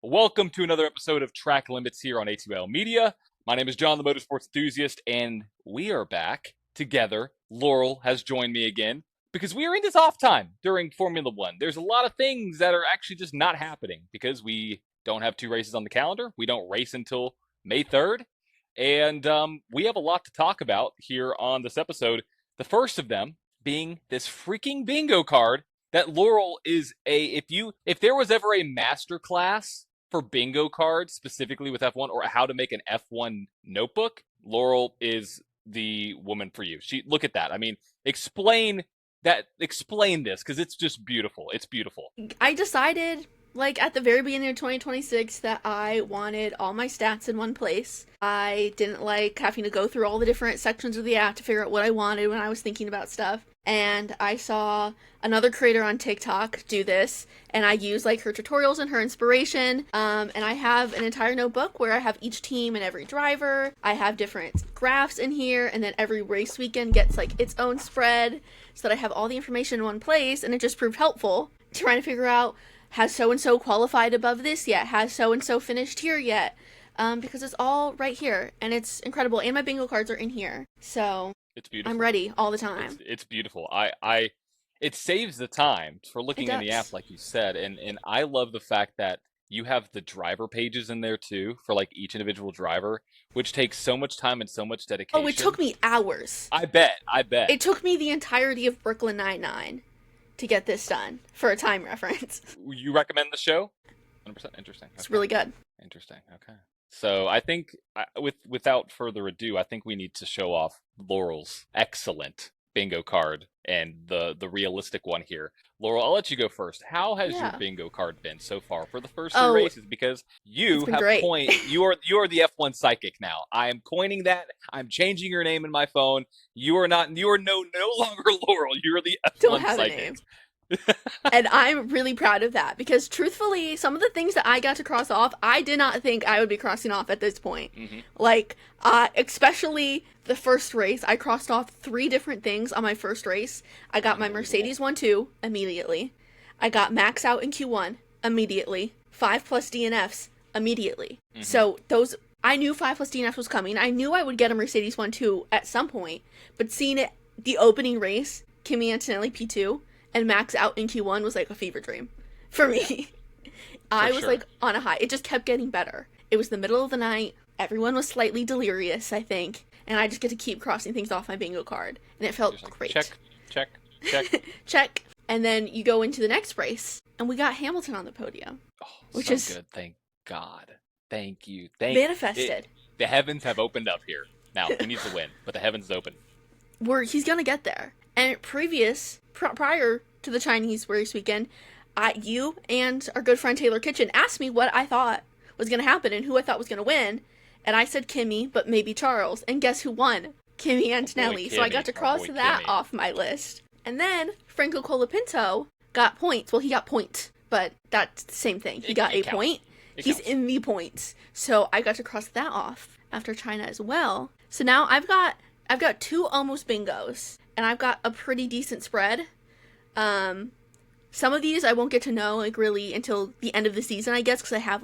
Welcome to another episode of Track Limits here on A2L Media. My name is John, the Motorsports Enthusiast, and we are back together. Laurel has joined me again because we are in this off time during Formula One. There's a lot of things that are actually just not happening because we don't have two races on the calendar. We don't race until May 3rd, and we have a lot to talk about here on this episode. The first of them being this freaking bingo card that Laurel is if there was ever a master class for bingo cards, specifically with F1 or how to make an F1 notebook, Laurel is the woman for you. Look at that. I mean, explain this because it's just beautiful. It's beautiful. I decided, at the very beginning of 2026, that I wanted all my stats in one place. I didn't like having to go through all the different sections of the app to figure out what I wanted when I was thinking about stuff. And I saw another creator on TikTok do this, and I use her tutorials and her inspiration. And I have an entire notebook where I have each team and every driver. I have different graphs in here, and then every race weekend gets its own spread so that I have all the information in one place, and it just proved helpful trying to figure out, has so-and-so qualified above this yet? Has so-and-so finished here yet? Because it's all right here, and it's incredible. And my bingo cards are in here, so it's beautiful. I'm ready all the time. It's beautiful. It saves the time for looking in the app, like you said, and I love the fact that you have the driver pages in there too for each individual driver, which takes so much time and so much dedication. Oh, it took me hours. I bet. It took me the entirety of Brooklyn Nine-Nine to get this done for a time reference. You recommend the show? 100% interesting. Okay. It's really good. Interesting. Okay. So I think, without further ado, I think we need to show off Laurel's excellent bingo card and the realistic one here. Laurel, I'll let you go first. How has your bingo card been so far for the first three races? Because you have you are the F1 psychic now. I am coining that. I'm changing your name in my phone. You are no longer Laurel. You are the F1 psychic. And I'm really proud of that because truthfully, some of the things that I got to cross off, I did not think I would be crossing off at this point. Mm-hmm. Especially the first race, I crossed off 3 different things on my first race. I got my Mercedes 1-2 immediately. I got Max out in Q1 immediately. 5+ DNFs immediately. Mm-hmm. So I knew 5+ DNFs was coming. I knew I would get a Mercedes 1-2 at some point, but seeing it, the opening race, Kimi Antonelli P2, and Max out in Q1 was a fever dream for me. I was on a high. It just kept getting better. It was the middle of the night. Everyone was slightly delirious, I think. And I just get to keep crossing things off my bingo card. And it felt great. Check. Check. And then you go into the next race, and we got Hamilton on the podium. Oh, which is good. Thank God. Thank you. Manifested. The heavens have opened up here. Now, he needs to win, but the heavens is open. He's going to get there. And prior to the Chinese race weekend, you and our good friend Taylor Kitchen asked me what I thought was going to happen and who I thought was going to win. And I said Kimi, but maybe Charles. And guess who won? Kimi Antonelli. So I got to cross that off my list. And then Franco Colapinto got points. Well, he got points, but that's the same thing. He got a point. He's in the points. So I got to cross that off after China as well. So now I've got 2 almost bingos. And I've got a pretty decent spread. Some of these I won't get to know, really, until the end of the season, I guess, because I have,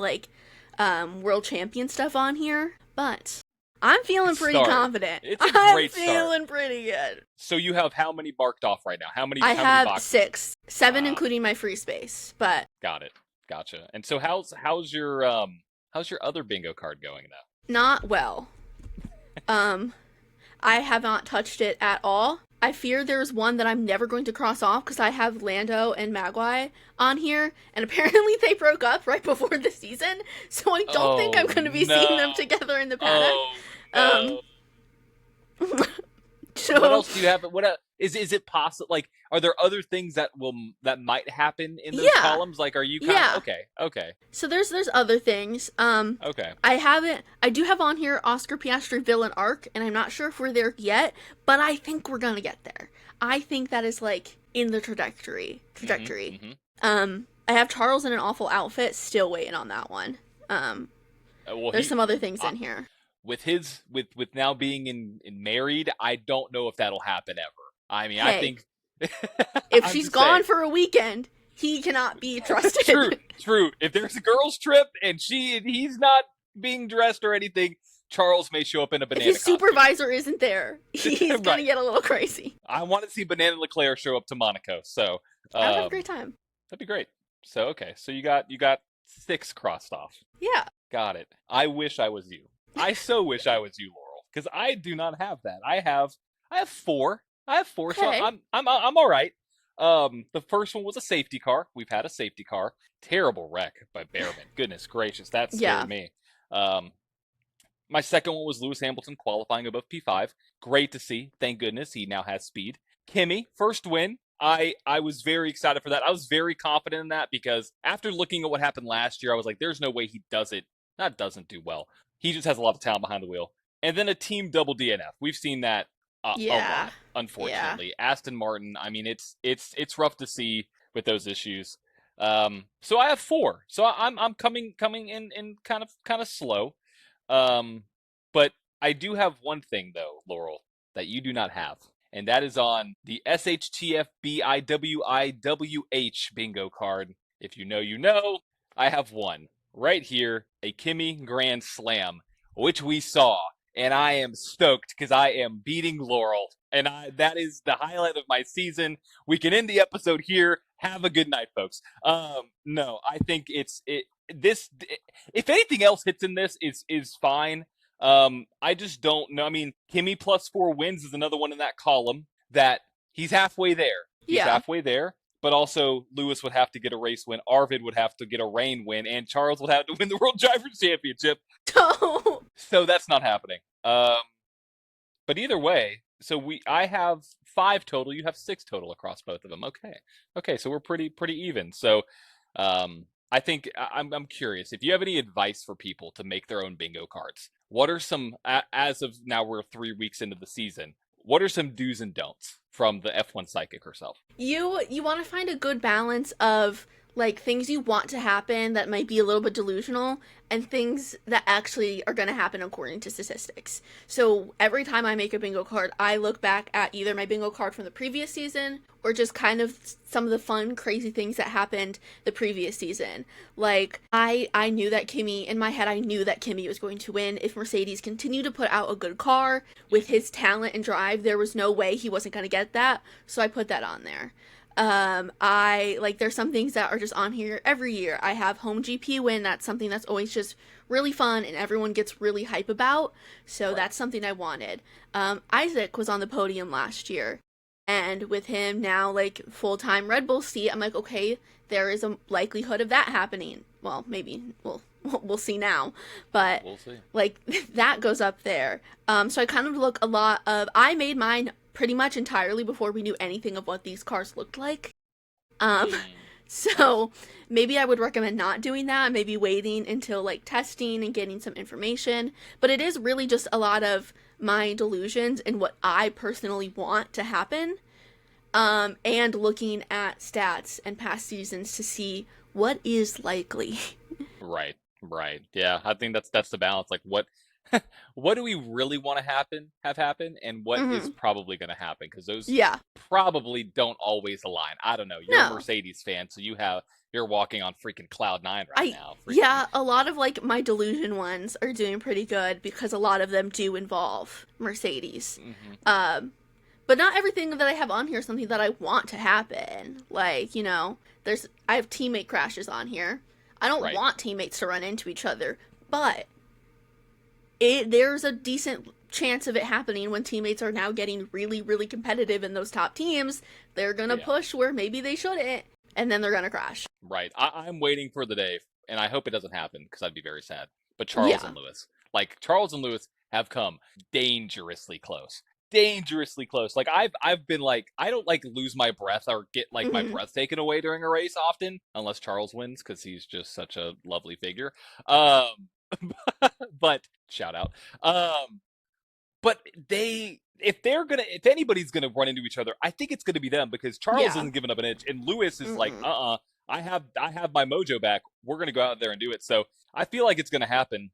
world champion stuff on here. But I'm feeling pretty confident. It's a great start. I'm feeling pretty good. So you have how many marked off right now? How many I have boxes? 6. 7 including my free space, but... Got it. Gotcha. And so how's your other bingo card going, though? Not well. I have not touched it at all. I fear there's one that I'm never going to cross off because I have Lando and Maguire on here, and apparently they broke up right before the season, so I don't think I'm going to be seeing them together in the paddock. So, what else do you have? Is it possible? Are there other things that might happen in those columns? Are you kind of okay? So there's other things. Okay. I do have on here Oscar Piastri Villain Arc, and I'm not sure if we're there yet, but I think we're gonna get there. I think that is in the trajectory. Mm-hmm. I have Charles in an awful outfit, still waiting on that one. There's some other things in here. With now being in married, I don't know if that'll happen ever. I mean, I think if she's gone for a weekend, he cannot be trusted. True. If there's a girls' trip and he's not being dressed or anything, Charles may show up in a banana If his costume. supervisor isn't there, he's Right. gonna get a little crazy. I want to see Banana Leclerc show up to Monaco, so I would have a great time. that'd be great. So okay, so you got 6 crossed off. Yeah. Got it. I wish I was you. I so wish I was you, Laurel, because I do not have that. I have 4. I have 4, so Okay. I'm all right. The first one was a safety car. We've had a safety car. Terrible wreck by Behrman. Goodness gracious, that scared me. My second one was Lewis Hamilton qualifying above P5. Great to see. Thank goodness he now has speed. Kimi, first win. I was very excited for that. I was very confident in that because after looking at what happened last year, I was like, there's no way he doesn't do well. He just has a lot of talent behind the wheel. And then a team double DNF. We've seen that a lot, unfortunately. Yeah. Aston Martin, I mean, it's rough to see with those issues. So I have 4. So I'm coming in kind of slow. But I do have one thing though, Laurel, that you do not have, and that is on the SHTFBIWIWH bingo card. If you know, you know. I have one right here, a Kimi Grand Slam, which we saw, and I am stoked because I am beating Laurel, and that is the highlight of my season. We can end the episode here. Have a good night, folks. No, I think if anything else hits in this is fine. I just don't know. I mean, Kimi plus 4 wins is another one in that column that he's halfway there. He's halfway there, but also Lewis would have to get a race win. Arvid would have to get a rain win, and Charles would have to win the World Drivers' Championship. So that's not happening. But either way, I have 5 total. You have 6 total across both of them. Okay. So we're pretty even. So, I think I'm curious if you have any advice for people to make their own bingo cards. What are some, as of now, we're 3 weeks into the season. What are some do's and don'ts from the F1 psychic herself? You want to find a good balance of like things you want to happen that might be a little bit delusional and things that actually are going to happen according to statistics. So every time I make a bingo card, I look back at either my bingo card from the previous season or just kind of some of the fun, crazy things that happened the previous season. Like, I knew that Kimi, in my head, I knew that Kimi was going to win. If Mercedes continued to put out a good car with his talent and drive, there was no way he wasn't going to get that. So I put that on there. There's some things that are just on here every year. I have home GP win. That's something that's always just really fun and everyone gets really hype about. So that's something I wanted. Isaac was on the podium last year. And with him now, like, full-time Red Bull seat, I'm like, okay, there is a likelihood of that happening. Well, maybe we'll see now. But, we'll see. Like, that goes up there. So I kind of look a lot of... I made mine pretty much entirely before we knew anything of what these cars looked like. So maybe I would recommend not doing that. Maybe waiting until, like, testing and getting some information. But it is really just a lot of my delusions and what I personally want to happen, and looking at stats and past seasons to see what is likely. Right. Yeah, I think that's the balance. Like, what do we really want to have happen, and what is probably going to happen? Because those probably don't always align. I don't know. You're a Mercedes fan, so you're walking on freaking cloud 9 right now. Yeah, a lot of, like, my delusion ones are doing pretty good because a lot of them do involve Mercedes. But not everything that I have on here is something that I want to happen. Like, you know, I have teammate crashes on here. I don't want teammates to run into each other, but there's a decent chance of it happening when teammates are now getting really, really competitive in those top teams. They're going to push where maybe they shouldn't. And then they're going to crash. Right. I'm waiting for the day, and I hope it doesn't happen, because I'd be very sad. But Charles and Lewis. Like, Charles and Lewis have come dangerously close. Like, I've been, like, I don't, like, lose my breath or get, like, my breath taken away during a race often, unless Charles wins, because he's just such a lovely figure. But, shout out. But if anybody's gonna run into each other, I think it's gonna be them, because Charles isn't giving up an inch, and Lewis is like, I have my mojo back. We're gonna go out there and do it. So I feel like it's gonna happen,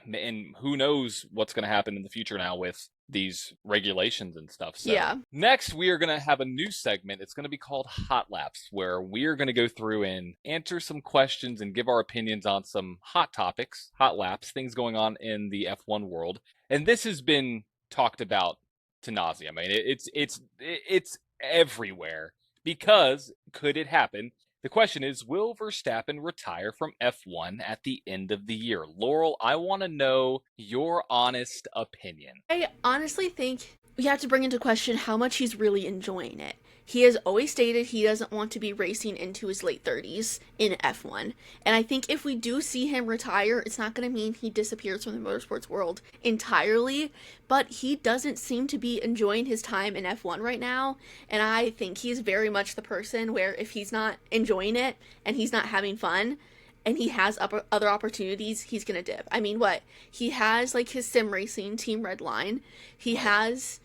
and who knows what's gonna happen in the future now with these regulations and stuff. So Yeah. next we are going to have a new segment. It's going to be called Hot Laps, where we are going to go through and answer some questions and give our opinions on some hot topics, hot laps, things going on in the F1 world. And this has been talked about to nauseam. I mean, it's everywhere because could it happen? The question is, will Verstappen retire from F1 at the end of the year? Laurel, I want to know your honest opinion. I honestly think we have to bring into question how much he's really enjoying it. He has always stated he doesn't want to be racing into his late 30s in F1. And I think if we do see him retire, it's not going to mean he disappears from the motorsports world entirely, but he doesn't seem to be enjoying his time in F1 right now. And I think he's very much the person where if he's not enjoying it and he's not having fun, and he has other opportunities, he's gonna dip. I mean, what? He has like his sim racing team Redline. He has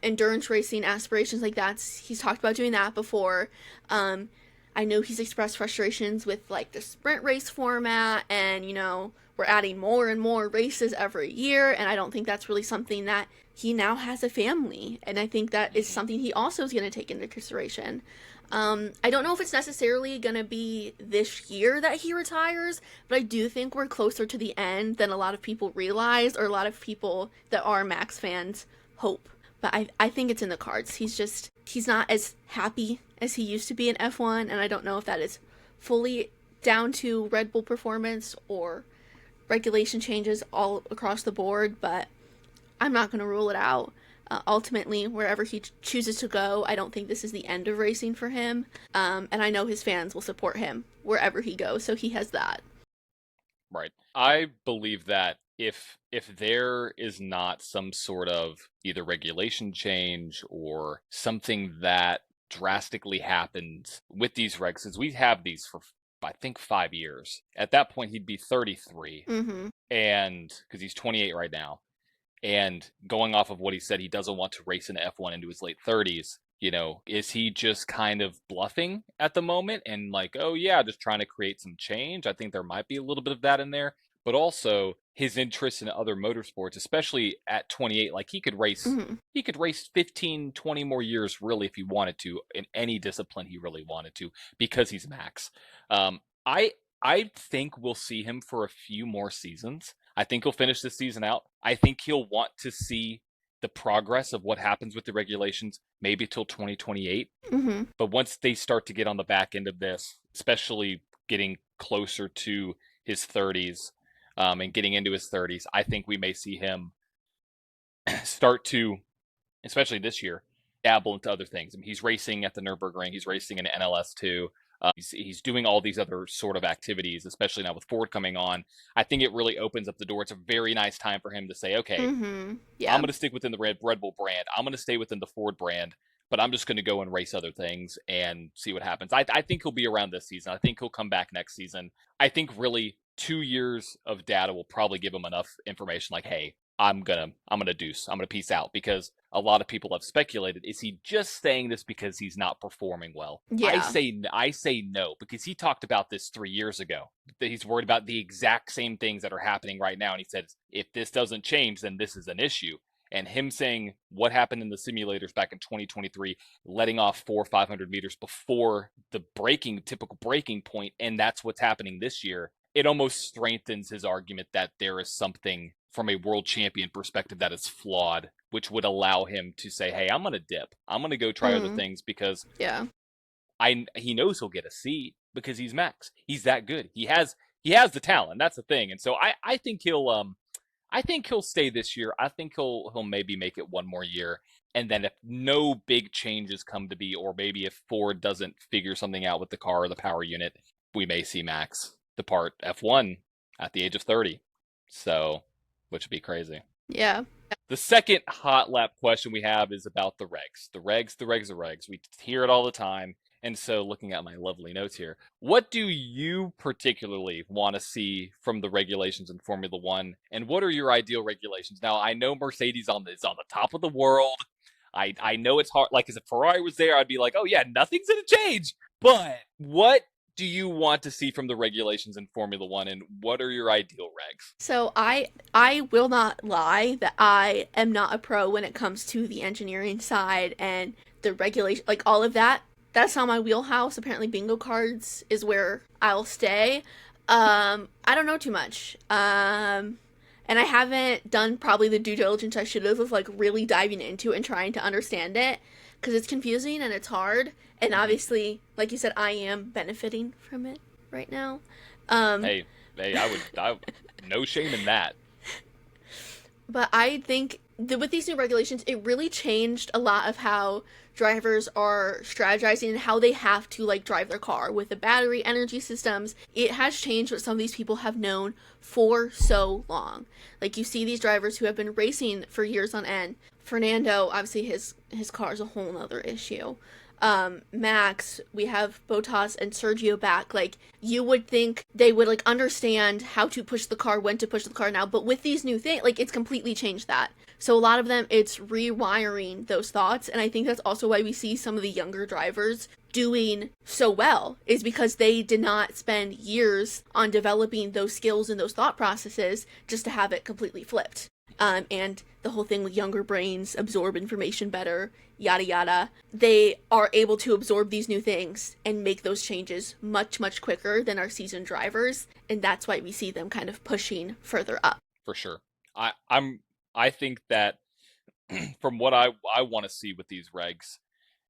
endurance racing aspirations like that. He's talked about doing that before. I know he's expressed frustrations with like the sprint race format, and we're adding more and more races every year, and I don't think that's really something that he now has a family, and I think that is something he also is going to take into consideration. I don't know if it's necessarily going to be this year that he retires, but I do think we're closer to the end than a lot of people realize, or a lot of people that are Max fans hope. But I think it's in the cards. He's not as happy as he used to be in F1, and I don't know if that is fully down to Red Bull performance or regulation changes all across the board, but I'm not going to rule it out. Ultimately, wherever he chooses to go, I don't think this is the end of racing for him. And I know his fans will support him wherever he goes, so he has that. Right. I believe that if there is not some sort of either regulation change or something that drastically happens with these regs, since we have these for I think 5 years. At that point, he'd be 33, and because he's 28 right now. And going off of what he said, he doesn't want to race in F1 into his late 30s. Is he just kind of bluffing at the moment and like, oh yeah, just trying to create some change? I think there might be a little bit of that in there, but also his interest in other motorsports, especially at 28, like he could race 15, 20 more years really if he wanted to in any discipline he really wanted to because he's Max. I think we'll see him for a few more seasons. I think he'll finish this season out. I think he'll want to see the progress of what happens with the regulations, maybe till 2028. But once they start to get on the back end of this, especially getting closer to his 30s and getting into his 30s, I think we may see him start to, especially this year, dabble into other things. I mean, he's racing at the Nürburgring. He's racing in NLS2. He's doing all these other sort of activities, especially now with Ford coming on. I think it really opens up the door. It's a very nice time for him to say, okay, Yeah. I'm going to stick within the Red Bull brand. I'm going to stay within the Ford brand, but I'm just going to go and race other things and see what happens. I think he'll be around this season. I think he'll come back next season. I think really 2 years of data will probably give him enough information like, hey, I'm gonna deuce. I'm gonna peace out, because a lot of people have speculated, is he just saying this because he's not performing well? Yeah. I say no, because he talked about this 3 years ago. That he's worried about the exact same things that are happening right now, and he said if this doesn't change, then this is an issue. And him saying what happened in the simulators back in 2023, letting off 400 or 500 meters before the typical braking point, and that's what's happening this year. It almost strengthens his argument that there is something from a world champion perspective that is flawed, which would allow him to say, hey, I'm going to dip. I'm going to go try other things because he knows he'll get a seat because he's Max. He's that good. He has the talent. That's the thing. And so I think he'll stay this year. I think he'll maybe make it one more year. And then if no big changes come to be, or maybe if Ford doesn't figure something out with the car or the power unit, we may see Max depart F1 at the age of 30. So, which would be crazy. Yeah. The second hot lap question we have is about the regs. The regs. We hear it all the time. And so, looking at my lovely notes here, what do you particularly want to see from the regulations in Formula One? And what are your ideal regulations? Now, I know Mercedes is on the top of the world. I know it's hard. Like, if Ferrari was there, I'd be like, oh yeah, nothing's going to change. But what do you want to see from the regulations in Formula One, and what are your ideal regs? So I will not lie that I am not a pro when it comes to the engineering side and the regulation, like all of that. That's not my wheelhouse. Apparently, bingo cards is where I'll stay. I don't know too much. And I haven't done probably the due diligence I should have of like really diving into it and trying to understand it because it's confusing and it's hard. And Hmm. obviously, like you said, I am benefiting from it right now. Um, Hey, hey, no shame in that, But I think that with these new regulations, it really changed a lot of how drivers are strategizing and how they have to like drive their car with the battery energy systems. It has changed what some of these people have known for so long. Like you see these drivers who have been racing for years on end. Fernando, obviously his car is a whole nother issue. Max, we have Botas and Sergio back. Like, you would think they would, like, understand how to push the car, when to push the car now. But with these new things, like, it's completely changed that. So a lot of them, it's rewiring those thoughts. And I think that's also why we see some of the younger drivers doing so well, is because they did not spend years on developing those skills and those thought processes just to have it completely flipped. And the whole thing with younger brains absorb information better, yada yada. They are able to absorb these new things and make those changes much, much quicker than our seasoned drivers. And that's why we see them kind of pushing further up. for sure. I think that from what I want to see with these regs,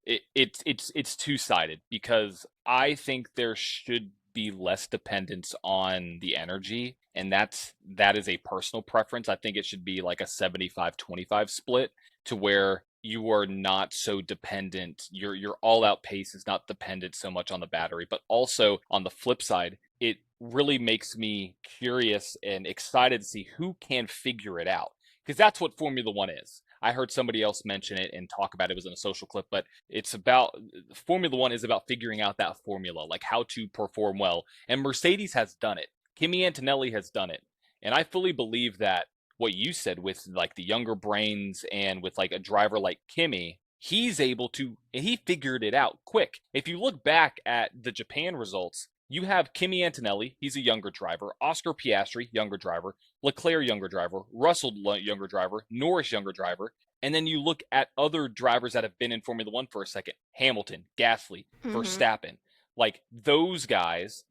it's two-sided because I think there should be less dependence on the energy, and that is a personal preference. I think it should be like a 75-25 split to where you are not so dependent. Your all-out pace is not dependent so much on the battery, but also on the flip side, it really makes me curious and excited to see who can figure it out because that's what Formula One is. I heard somebody else mention it and talk about it. It was in a social clip, but it's about Formula One is about figuring out that formula, like how to perform well. And Mercedes has done it. Kimi Antonelli has done it. And I fully believe that what you said with like the younger brains and with like a driver like Kimi, he figured it out quick. If you look back at the Japan results, you have Kimi Antonelli, he's a younger driver, Oscar Piastri, younger driver, Leclerc, younger driver, Russell, younger driver, Norris, younger driver. And then you look at other drivers that have been in Formula One for a second: Hamilton, Gasly, Mm-hmm. Verstappen. Like those guys,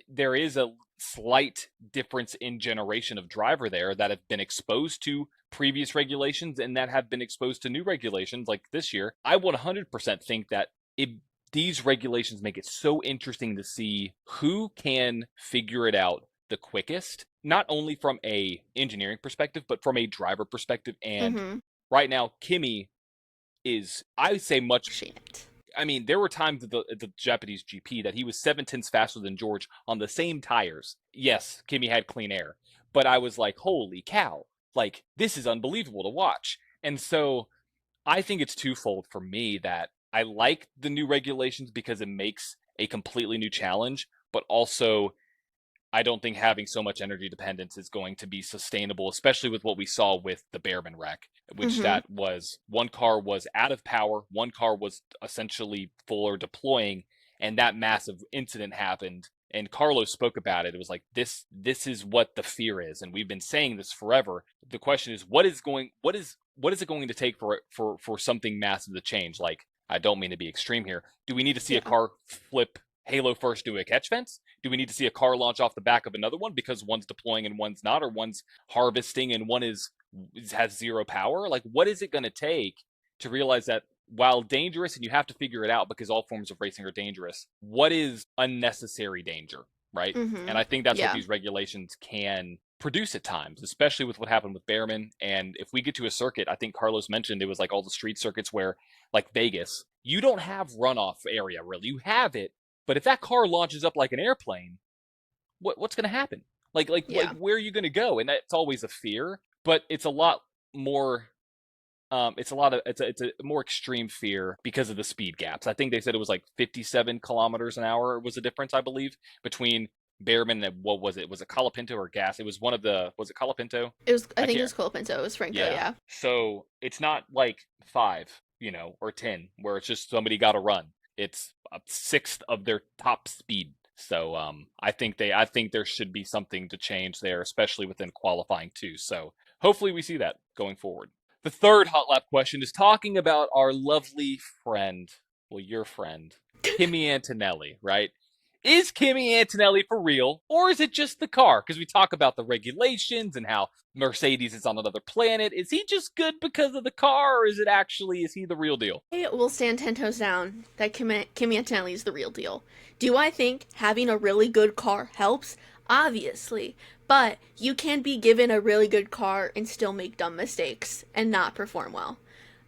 there is a slight difference in generation of driver there that have been exposed to previous regulations and that have been exposed to new regulations like this year. I would 100% think that it these regulations make it so interesting to see who can figure it out the quickest, not only from a engineering perspective, but from a driver perspective. And Mm-hmm. right now, Kimi is, I would say, much. Shit. I mean, there were times at the Japanese GP that he was 7 tenths faster than George on the same tires. Yes, Kimi had clean air, but I was like, holy cow, like this is unbelievable to watch. And so I think it's twofold for me that I like the new regulations because it makes a completely new challenge, but also I don't think having so much energy dependence is going to be sustainable, especially with what we saw with the Behrman wreck, which Mm-hmm. that was one car was out of power, one car was essentially full or deploying, and that massive incident happened. And Carlos spoke about it. It was like this is what the fear is, and we've been saying this forever. The question is, what is it going to take for something massive to change? Like, I don't mean to be extreme here. Do we need to see a Yeah. car flip Halo first do a catch fence? Do we need to see a car launch off the back of another one because one's deploying and one's not, or one's harvesting and one has zero power? Like, what is it going to take to realize that while dangerous and you have to figure it out because all forms of racing are dangerous, what is unnecessary danger, right? Mm-hmm. And I think that's what Yeah. these regulations can produce at times, especially with what happened with Behrman. And if we get to a circuit, I think Carlos mentioned it was like all the street circuits where, like Vegas, you don't have runoff area really. You have it, but if that car launches up like an airplane, what's going to happen? Like Yeah. where are you going to go? And that's always a fear, but it's a lot more. It's a more extreme fear because of the speed gaps. I think they said it was like 57 kilometers an hour was the difference, I believe, between Behrman and what was it? Was it Colapinto or Gas? It was one of the. Was it Colapinto? It was, I I think it can't. was Colapinto. It was Franco, Yeah. yeah. So it's not like five, or 10, where it's just somebody got to run. It's a sixth of their top speed. So I think there should be something to change there, especially within qualifying too. So hopefully we see that going forward. The third hot lap question is talking about our lovely friend, well, your friend, Kimi Antonelli, right? Is Kimi Antonelli for real, or is it just the car? Because we talk about the regulations and how Mercedes is on another planet. Is he just good because of the car, or is he the real deal? I will stand 10 toes down that Kimi Antonelli is the real deal. Do I think having a really good car helps? Obviously. But you can be given a really good car and still make dumb mistakes and not perform well.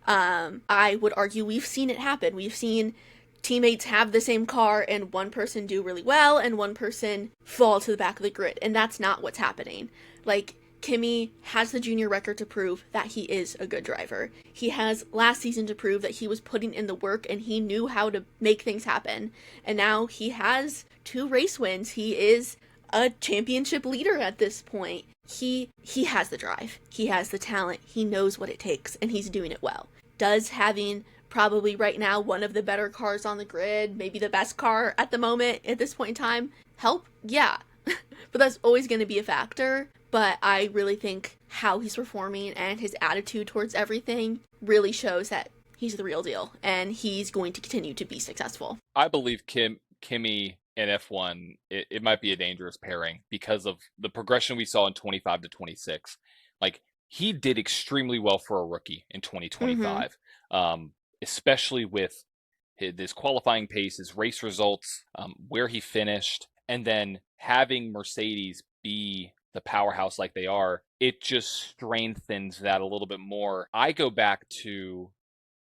I would argue we've seen it happen. We've seen teammates have the same car and one person do really well and one person fall to the back of the grid. And that's not what's happening. Like, Kimi has the junior record to prove that he is a good driver. He has last season to prove that he was putting in the work and he knew how to make things happen. And now he has 2 race wins. He is a championship leader at this point. He has the drive. He has the talent. He knows what it takes and he's doing it well. Does having probably right now one of the better cars on the grid, maybe the best car at the moment at this point in time, help? Yeah. But that's always going to be a factor. But I really think how he's performing and his attitude towards everything really shows that he's the real deal and he's going to continue to be successful. I believe Kimi in F1, it might be a dangerous pairing because of the progression we saw in 25 to 26. Like, he did extremely well for a rookie in 2025, especially with his qualifying pace, his race results, where he finished, and then having Mercedes be the powerhouse like they are, it just strengthens that a little bit more. I go back to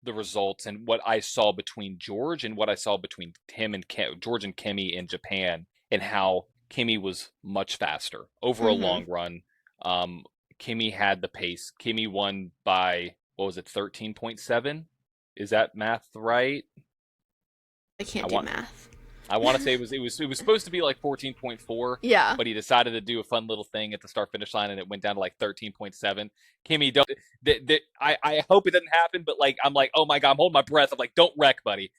the results and what I saw between George and what I saw between him and George and Kimi in Japan, and how Kimi was much faster over a long run. Kimi had the pace. Kimi won by, what was it, 13.7? Is that math right? I can't I do want math. I want to say it was supposed to be like 14.4, Yeah. but he decided to do a fun little thing at the start finish line, and it went down to like 13.7. Kimmy, don't. I hope it doesn't happen, but like I'm like, oh my god, I'm holding my breath. I'm like, don't wreck, buddy.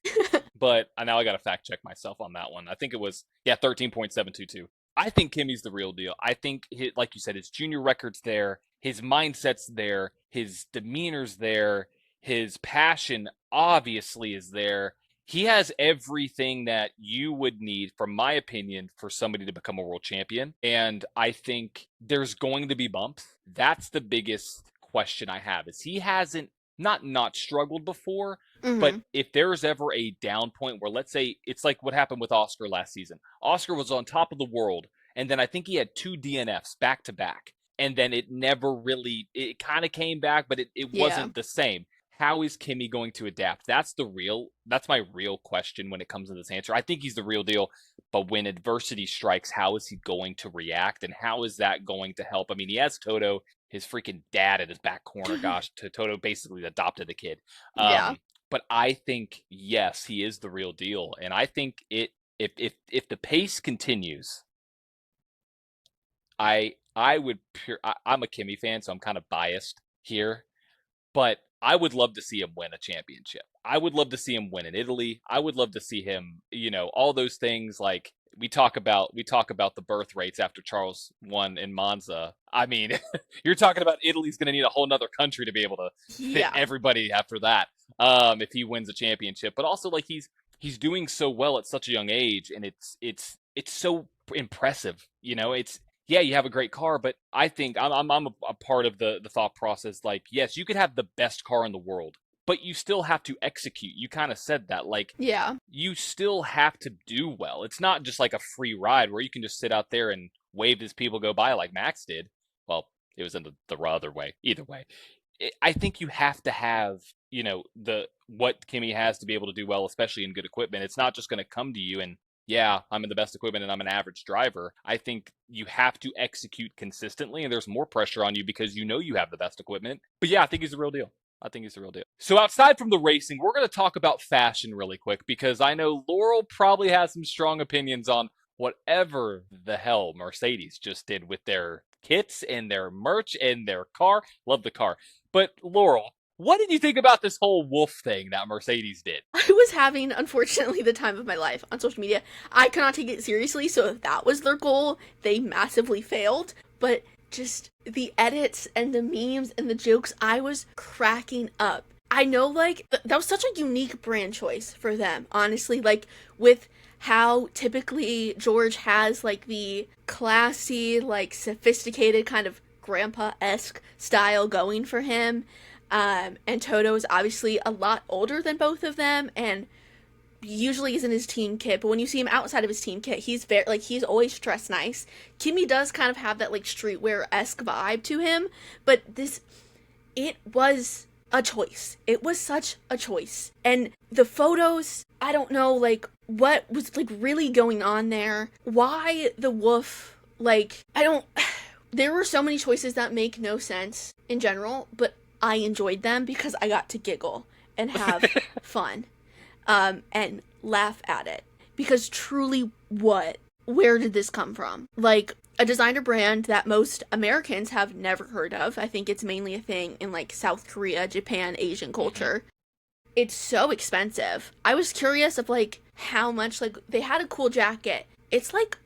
But now I got to fact check myself on that one. I think it was 13.722. I think Kimmy's the real deal. I think, like you said, his junior record's there, his mindset's there, his demeanor's there, his passion obviously is there. He has everything that you would need, from my opinion, for somebody to become a world champion. And I think there's going to be bumps. That's the biggest question I have, is he hasn't not struggled before, but if there's ever a down point where, let's say, it's like what happened with Oscar last season. Oscar was on top of the world, and then I think he had 2 DNFs back to back. And then it never really, it kind of came back, but it wasn't the same. How is Kimi going to adapt? That's my real question when it comes to this answer. I think he's the real deal, but when adversity strikes, how is he going to react, and how is that going to help? I mean, he has Toto, his freaking dad, at his back corner. Gosh, Toto basically adopted the kid. Yeah. But I think, yes, he is the real deal, and I think if the pace continues, I'm a Kimi fan, so I'm kind of biased here, but I would love to see him win a championship. I would love to see him win in Italy. I would love to see him, all those things. Like, we talk about the birth rates after Charles won in Monza. I mean, you're talking about Italy's going to need a whole nother country to be able to fit everybody after that. If he wins a championship, but also, like, he's doing so well at such a young age, and it's so impressive. It's, yeah, you have a great car, but I think I'm a part of the thought process. Like, yes, you could have the best car in the world, but you still have to execute. You kind of said that. Like, you still have to do well. It's not just like a free ride where you can just sit out there and wave as people go by like Max did. Well, it was in the other way. Either way, I think you have to have, the what Kimi has to be able to do well, especially in good equipment. It's not just going to come to you and, yeah, I'm in the best equipment and I'm an average driver. I think you have to execute consistently, and there's more pressure on you because you have the best equipment. But yeah, I think he's the real deal. So outside from the racing, we're going to talk about fashion really quick, because I know Laurel probably has some strong opinions on whatever the hell Mercedes just did with their kits and their merch and their car. Love the car. But Laurel, What did you think about this whole wolf thing that Mercedes did? I was having, unfortunately, the time of my life on social media. I cannot take it seriously, so if that was their goal, they massively failed. But just the edits and the memes and the jokes, I was cracking up. I know, like, that was such a unique brand choice for them, honestly. Like, with how typically George has, like, the classy, like, sophisticated kind of grandpa-esque style going for him. And Toto is obviously a lot older than both of them, and usually is in his team kit. But when you see him outside of his team kit, he's very like he's always dressed nice. Kimi does kind of have that like streetwear-esque vibe to him, but it was a choice. It was such a choice, and the photos. I don't know like what was like really going on there. Why the wolf? Like I don't. There were so many choices that make no sense in general, but I enjoyed them because I got to giggle and have fun, and laugh at it. Because truly, where did this come from? Like, a designer brand that most Americans have never heard of. I think it's mainly a thing in, like, South Korea, Japan, Asian culture. It's so expensive. I was curious of, like, how much, like, they had a cool jacket. It's, like,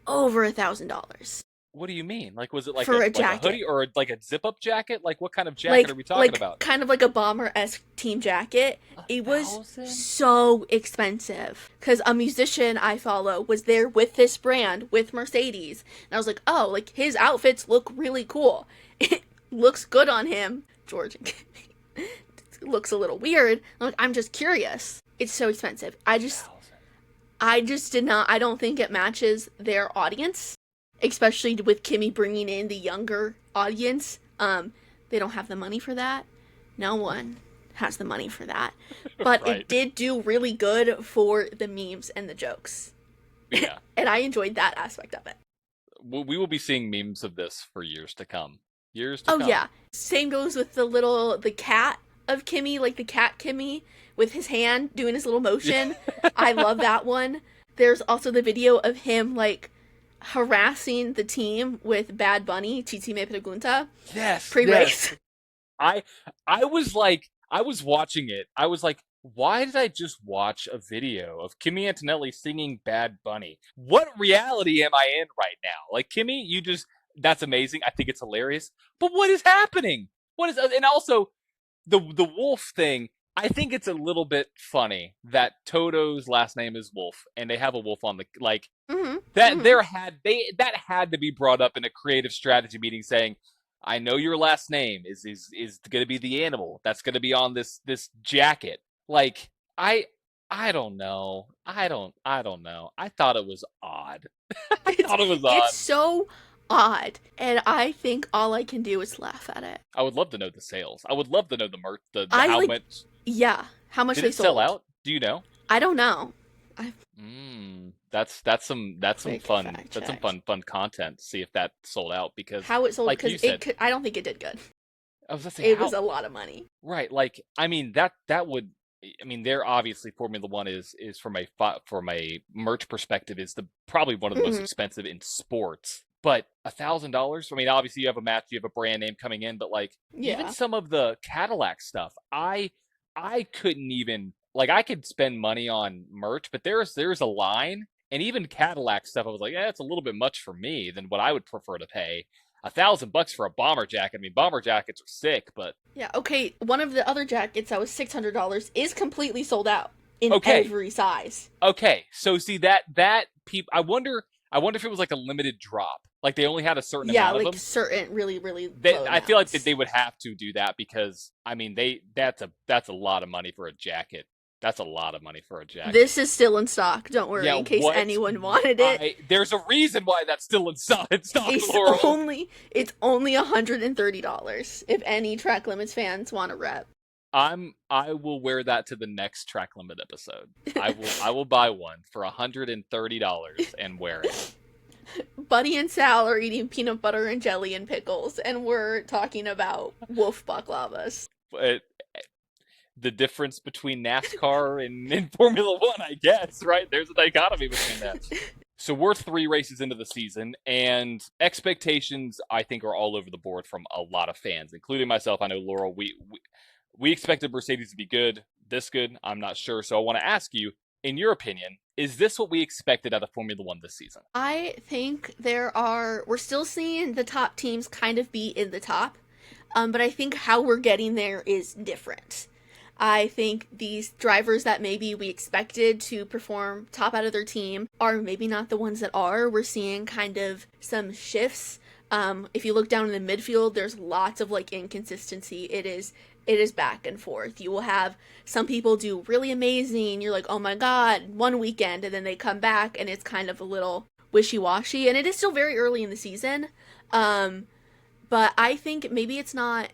over $1,000. What do you mean? Like, was it like For a like jacket. a hoodie or like a zip-up jacket? Like, what kind of jacket are we talking about? Kind of like a bomber-esque team jacket. It was so expensive. Because a musician I follow was there with this brand, with Mercedes. And I was like, oh, like, his outfits look really cool. It looks good on him. George looks a little weird. I'm just curious. It's so expensive. I just did not, I don't think it matches their audience. Especially with Kimi bringing in the younger audience. They don't have the money for that. No one has the money for that. But right. It did do really good for the memes and the jokes. Yeah. And I enjoyed that aspect of it. We will be seeing memes of this for years to come. Years to come. Oh, yeah. Same goes with the cat of Kimi, like the cat Kimi, with his hand doing his little motion. I love that one. There's also the video of him, like, harassing the team with Bad Bunny, Titi Me Pregunta. Yes. Pre-race. Yes. I was watching it. I was like, why did I just watch a video of Kimi Antonelli singing Bad Bunny? What reality am I in right now? Like, Kimi, that's amazing. I think it's hilarious. But what is happening? And also, the wolf thing, I think it's a little bit funny that Toto's last name is Wolf, and they have a wolf on the, like, that had to be brought up in a creative strategy meeting saying, I know your last name is going to be the animal that's going to be on this jacket. Like, I don't know. I don't know. I thought it was odd. It's so odd, and I think all I can do is laugh at it. I would love to know the sales. I would love to know the merch, how much. Yeah, how much they sold. Did it sell out? Do you know? I don't know. That's some fun. That's some fun content to see if that sold out, because how it sold, like because I don't think it did good. It was a lot of money. Right. Like, I mean, that would, I mean, they're obviously, Formula One is from a merch perspective is probably one of the most expensive in sports. But $1,000, I mean, obviously you have a match, you have a brand name coming in, but like even some of the Cadillac stuff, I couldn't even, like, I could spend money on merch, but there's a line, and even Cadillac stuff, I was like, it's a little bit much for me than what I would prefer to pay. $1,000 for a bomber jacket. I mean, bomber jackets are sick, but yeah, okay. One of the other jackets that was $600 is completely sold out in every size. Okay, so see that people, I wonder if it was like a limited drop. Like, they only had a certain amount of them. Yeah, like certain really low I feel like they would have to do that, because I mean, that's a lot of money for a jacket. That's a lot of money for a jacket. This is still in stock. Don't worry, in case anyone wanted it. There's a reason why that's still in stock. It's only $130 if any Track Limits fans want to rep. I will wear that to the next Track Limit episode. I will buy one for $130 and wear it. Buddy and Sal are eating peanut butter and jelly and pickles, and we're talking about wolf baklavas. The difference between NASCAR and Formula One, I guess, right? There's a dichotomy between that. So we're 3 races into the season, and expectations, I think, are all over the board from a lot of fans, including myself. I know, Laurel, We expected Mercedes to be good, this good. I'm not sure. So I want to ask you, in your opinion, is this what we expected out of Formula One this season? I think we're still seeing the top teams kind of be in the top, but I think how we're getting there is different. I think these drivers that maybe we expected to perform top out of their team are maybe not the ones that are. We're seeing kind of some shifts. If you look down in the midfield, there's lots of like inconsistency. It is back and forth. You will have some people do really amazing. You're like, oh my god, one weekend, and then they come back and it's kind of a little wishy-washy. And it is still very early in the season. But I think maybe it's not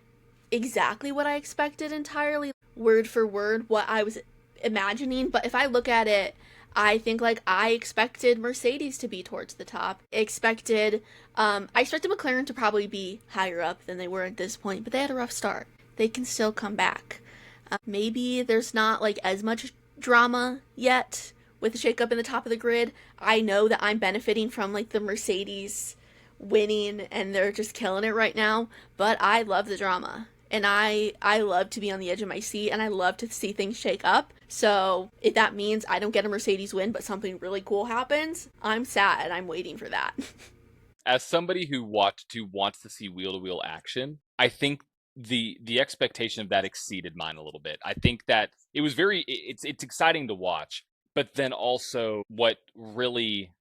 exactly what I expected entirely, word for word, what I was imagining. But if I look at it, I think like I expected Mercedes to be towards the top. I expected McLaren to probably be higher up than they were at this point, but they had a rough start. They can still come back. Maybe there's not like as much drama yet with the shakeup in the top of the grid. I know that I'm benefiting from like the Mercedes winning and they're just killing it right now, but I love the drama. And I love to be on the edge of my seat, and I love to see things shake up. So if that means I don't get a Mercedes win, but something really cool happens, I'm sad. I'm waiting for that. As somebody who wants to see wheel to wheel action, I think the expectation of that exceeded mine a little bit. I think that it was it's exciting to watch, but then also what really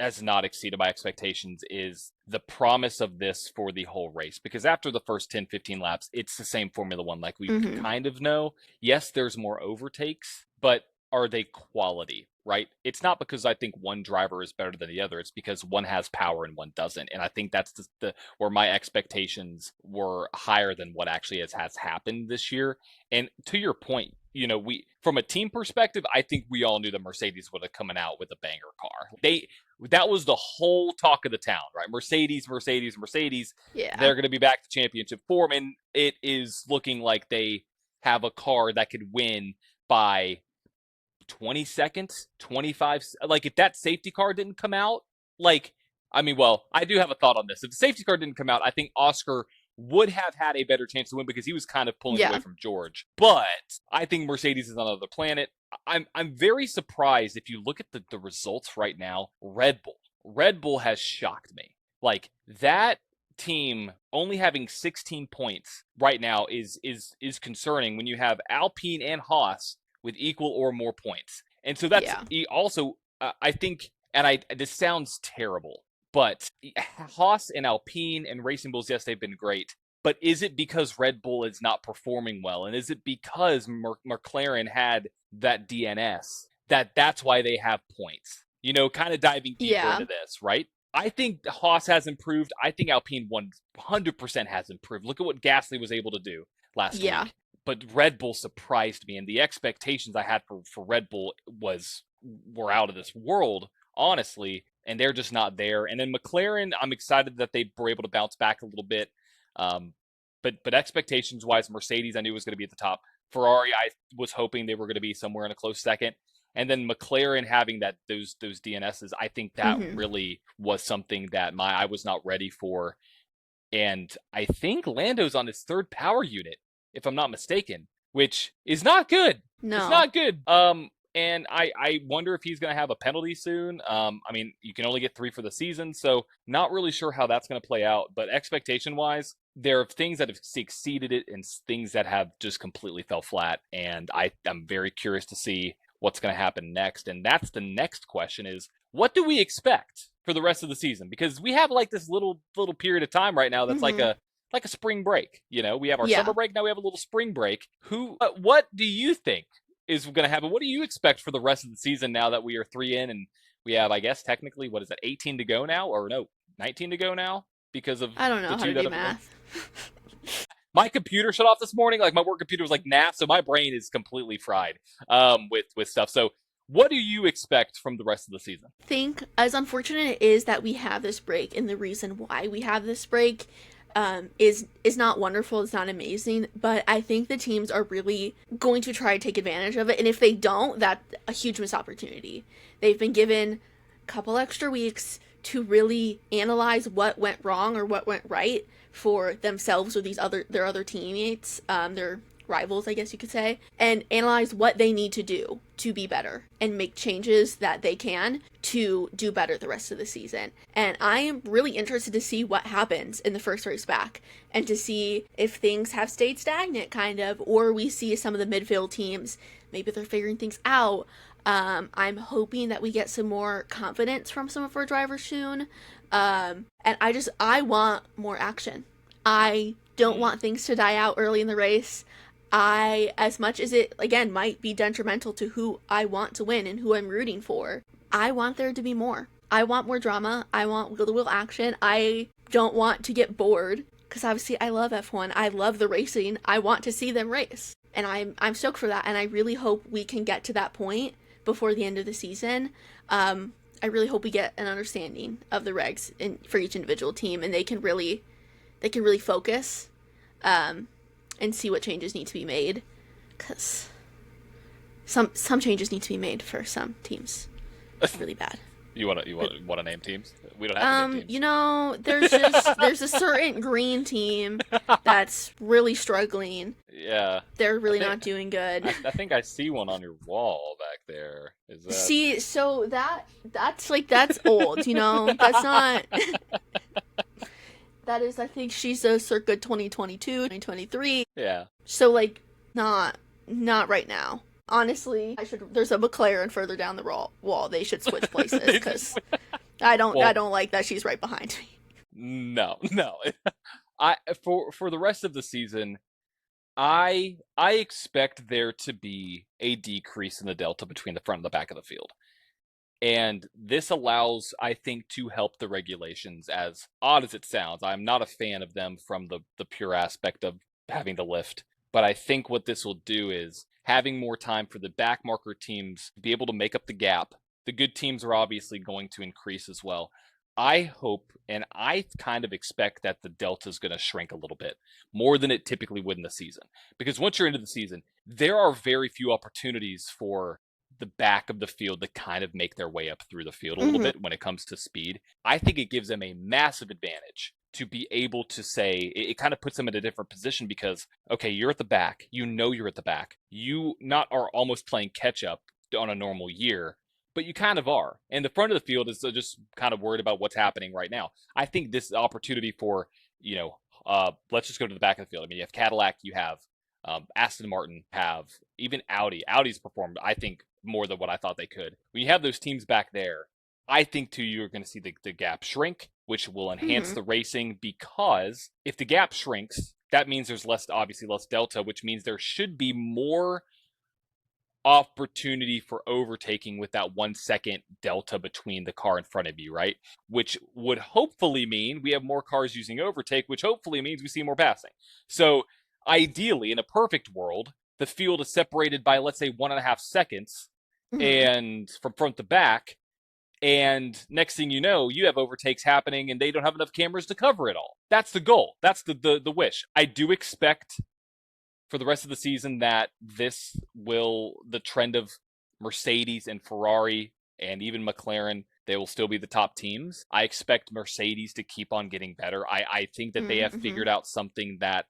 has not exceeded my expectations is the promise of this for the whole race. Because after the first 10, 15 laps, it's the same Formula One like we kind of know. Yes, there's more overtakes, but are they quality, right? It's not because I think one driver is better than the other. It's because one has power and one doesn't. And I think that's the where my expectations were higher than what actually has happened this year. And to your point, we from a team perspective, I think we all knew that Mercedes would have coming out with a banger car. That was the whole talk of the town, right? Mercedes. Yeah. They're going to be back to championship form, and it is looking like they have a car that could win by 20 seconds, 25. Like if that safety car didn't come out, I do have a thought on this. If the safety car didn't come out, I think Oscar would have had a better chance to win because he was kind of pulling away from George. But I think Mercedes is on another planet. I'm very surprised if you look at the results right now. Red Bull has shocked me. Like that team only having 16 points right now is concerning when you have Alpine and Haas with equal or more points. And so that's also I think, and this sounds terrible, but Haas and Alpine and Racing Bulls, yes, they've been great. But is it because Red Bull is not performing well? And is it because McLaren had that DNS that's why they have points? Kind of diving deeper into this, right? I think Haas has improved. I think Alpine 100% has improved. Look at what Gasly was able to do last week. But Red Bull surprised me, and the expectations I had for Red Bull were out of this world, honestly. And they're just not there. And then McLaren, I'm excited that they were able to bounce back a little bit. But expectations-wise, Mercedes I knew was going to be at the top. Ferrari, I was hoping they were going to be somewhere in a close second. And then McLaren having those DNSs, I think that really was something that I was not ready for. And I think Lando's on his third power unit, if I'm not mistaken, which is not good. No. It's not good. And I wonder if he's going to have a penalty soon. You can only get 3 for the season, so not really sure how that's going to play out. But expectation-wise, there are things that have exceeded it and things that have just completely fell flat. And I'm very curious to see what's going to happen next. And that's the next question is, what do we expect for the rest of the season? Because we have like this little period of time right now that's like a spring break. We have our summer break, now we have a little spring break. What do you think is going to happen? What do you expect for the rest of the season now that we are 3 in and we have, I guess, technically, 18 to go now? Or no, 19 to go now? Because of I don't know how to do math. My computer shut off this morning. Like my work computer was like nah, so my brain is completely fried with stuff. So what do you expect from the rest of the season? I think as unfortunate it is that we have this break, and the reason why we have this break is not wonderful, it's not amazing, but I think the teams are really going to try to take advantage of it, and if they don't, that's a huge missed opportunity. They've been given a couple extra weeks to really analyze what went wrong or what went right for themselves or their other teammates, their rivals, I guess you could say, and analyze what they need to do to be better and make changes that they can to do better the rest of the season. And I am really interested to see what happens in the first race back and to see if things have stayed stagnant, kind of, or we see some of the midfield teams, maybe they're figuring things out. I'm hoping that we get some more confidence from some of our drivers soon. And I want more action. I don't want things to die out early in the race. As much as it, again, might be detrimental to who I want to win and who I'm rooting for, I want there to be more. I want more drama. I want wheel-to-wheel action. I don't want to get bored, because obviously I love F1. I love the racing. I want to see them race. And I'm stoked for that, and I really hope we can get to that point before the end of the season. I really hope we get an understanding of the regs for each individual team, and they can really focus and see what changes need to be made, because some changes need to be made for some teams. It's really bad. You want to name teams? We don't have to name teams. You know, there's a certain green team that's really struggling. Yeah. They're really not doing good. I think I see one on your wall back there. Is that... See, so that's old, you know? That's not... That is, I think she's a circa 2022, 2023. Yeah. So, like, not right now. Honestly, there's a McLaren further down the wall. They should switch places, because I don't like that she's right behind me. No. For the rest of the season, I expect there to be a decrease in the delta between the front and the back of the field. And this allows, I think, to help the regulations, as odd as it sounds. I'm not a fan of them from the pure aspect of having to lift. But I think what this will do is having more time for the back marker teams to be able to make up the gap. The good teams are obviously going to increase as well. I hope, and I kind of expect, that the delta is going to shrink a little bit, more than it typically would in the season. Because once you're into the season, there are very few opportunities for the back of the field to kind of make their way up through the field a little bit when it comes to speed. I think it gives them a massive advantage to be able to say, it kind of puts them in a different position, because, okay, you're at the back, you're at the back. You not are almost playing catch up on a normal year, but you kind of are. And the front of the field is just kind of worried about what's happening right now. I think this opportunity for, let's just go to the back of the field. I mean, you have Cadillac, you have Aston Martin, have even Audi. Audi's performed, I think, more than what I thought they could. When you have those teams back there, I think, too, you're going to see the gap shrink, which will enhance the racing, because if the gap shrinks, that means there's less delta, which means there should be more opportunity for overtaking with that 1 second delta between the car in front of you, right? Which would hopefully mean we have more cars using overtake, which hopefully means we see more passing. So ideally, in a perfect world, the field is separated by, let's say, 1.5 seconds and from front to back. And next thing you know, you have overtakes happening and they don't have enough cameras to cover it all. That's the goal. That's the wish. I do expect for the rest of the season that the trend of Mercedes and Ferrari and even McLaren, they will still be the top teams. I expect Mercedes to keep on getting better. I think that they have figured out something that,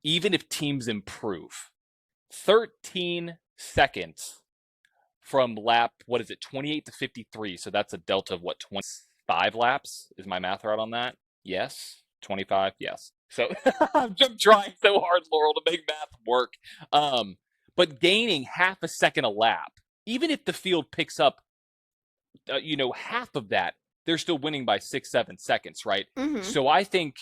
even if teams improve, 13 seconds from lap, 28 to 53. So that's a delta of 25 laps? Is my math right on that? Yes. 25? Yes. So I'm trying so hard, Laurel, to make math work. But gaining half a second a lap, even if the field picks up, half of that, they're still winning by 6-7 seconds, right? So I think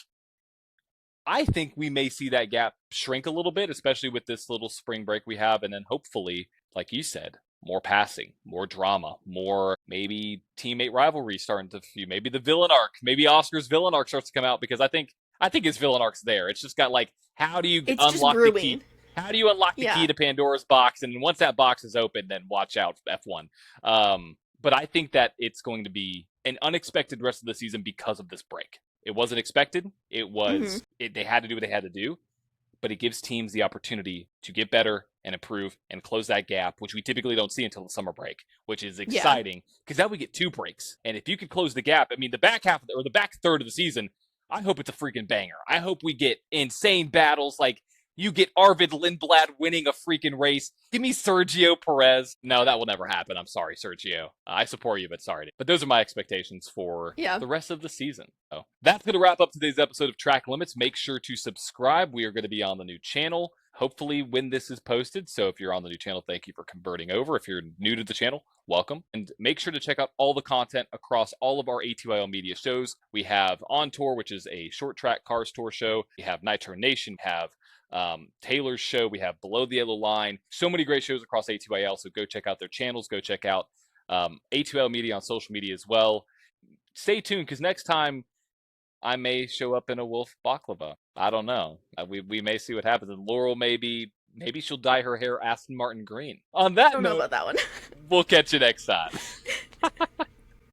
we may see that gap shrink a little bit, especially with this little spring break we have. And then hopefully, like you said, more passing, more drama, more maybe teammate rivalry starting to few, maybe the villain arc, maybe Oscar's villain arc starts to come out, because I think his villain arc's there. It's just got how do you unlock the key? How do you unlock the key to Pandora's box? And once that box is open, then watch out, F1. But I think that it's going to be an unexpected rest of the season because of this break. It wasn't expected. It was, they had to do what they had to do, but it gives teams the opportunity to get better and improve and close that gap, which we typically don't see until the summer break, which is exciting, because now we get 2 breaks. And if you could close the gap, I mean, the back half or the back third of the season, I hope it's a freaking banger. I hope we get insane battles. Like, You get Arvid Lindblad winning a freaking race. Give me Sergio Perez. No, that will never happen. I'm sorry, Sergio. I support you, but sorry. But those are my expectations for Yeah. the rest of the season. So that's going to wrap up today's episode of Track Limits. Make sure to subscribe. We are going to be on the new channel, hopefully when this is posted. So if you're on the new channel, thank you for converting over. If you're new to the channel, welcome. And make sure to check out all the content across all of our ATYL media shows. We have On Tour, which is a short track cars tour show. We have Nitro Nation, we have Taylor's show. We have Below the Yellow Line. So many great shows across ATYL. So go check out their channels. Go check out ATYL Media on social media as well. Stay tuned because next time I may show up in a wolf baklava. I don't know. We may see what happens. And Laurel maybe she'll dye her hair Aston Martin green. On I that don't know note, about that one. we'll catch you next time.